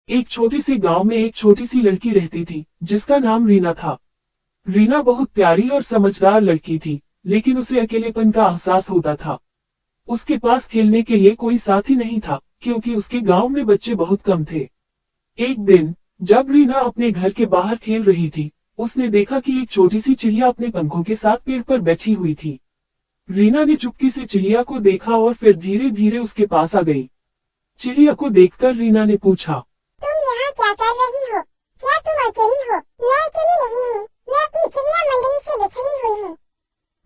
एक छोटे से गांव में एक छोटी सी लड़की रहती थी जिसका नाम रीना था। रीना बहुत प्यारी और समझदार लड़की थी, लेकिन उसे अकेलेपन का एहसास होता था। उसके पास खेलने के लिए कोई साथी नहीं था, क्योंकि उसके गांव में बच्चे बहुत कम थे। एक दिन जब रीना अपने घर के बाहर खेल रही थी, उसने देखा कि एक छोटी सी चिड़िया अपने पंखों के साथ पेड़ पर बैठी हुई थी। रीना ने चुपके से चिड़िया को देखा और फिर धीरे धीरे उसके पास आ गई। चिड़िया को देखकर रीना ने पूछा, तुम यहाँ क्या कर रही हो? क्या तुम अकेली हो? मैं अकेली नहीं हूँ। मैं अपनी चिड़िया मंडली से बिछड़ी हुई हूँ।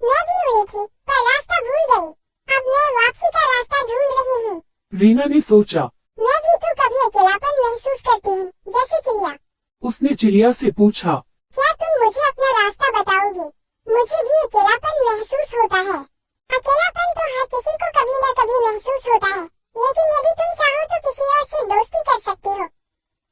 मैं भी हुई थी, पर रास्ता भूल गई। अब मैं वापसी का रास्ता ढूंढ रही हूँ। रीना ने सोचा। मैं भी तो कभी अकेलापन महसूस करती हूँ, जैसे चिड़िया। उसने चिड़िया से पूछा, क्या तुम मुझे अपना रास्ता बताओगी? मुझे भी अकेलापन महसूस होता है। अकेलापन तो हर किसी को कभी न कभी महसूस होता है, लेकिन यदि तुम चाहो तो किसी और से दोस्ती कर सकती हो।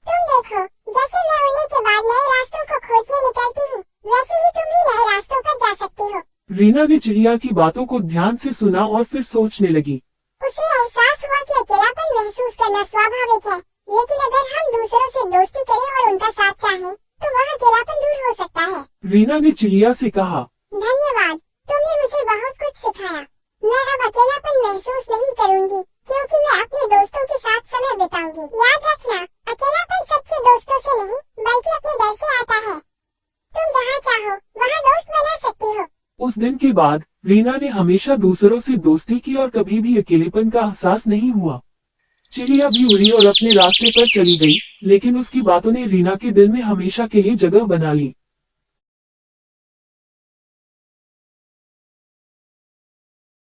तुम देखो, जैसे मैं उड़ने के बाद नए रास्तों को खोजने निकलती हूँ, वैसे ही तुम भी नए रास्तों पर जा सकती हो। रीना ने चिड़िया की बातों को ध्यान से सुना और फिर सोचने लगी। उसे एहसास हुआ कि अकेलापन महसूस करना स्वाभाविक है, लेकिन अगर हम दूसरों से दोस्ती करें और उनका साथ चाहें, तो वह अकेलापन दूर हो सकता है। रीना ने चिड़िया से कहा, धन्यवाद, तुमने मुझे बहुत कुछ सिखाया। मैं अब अकेलापन महसूस नहीं करूंगी, क्योंकि मैं अपने दोस्तों के साथ समय बिताऊंगी। याद रखना, अकेलापन सच्चे दोस्तों से नहीं, बल्कि अपने डर से आता है। तुम जहाँ चाहो वहाँ दोस्त बना सकती हो। उस दिन के बाद रीना ने हमेशा दूसरों से दोस्ती की और कभी भी अकेलेपन का एहसास नहीं हुआ। चिड़िया भी उड़ी और अपने रास्ते पर चली गई, लेकिन उसकी बातों ने रीना के दिल में हमेशा के लिए जगह बना ली।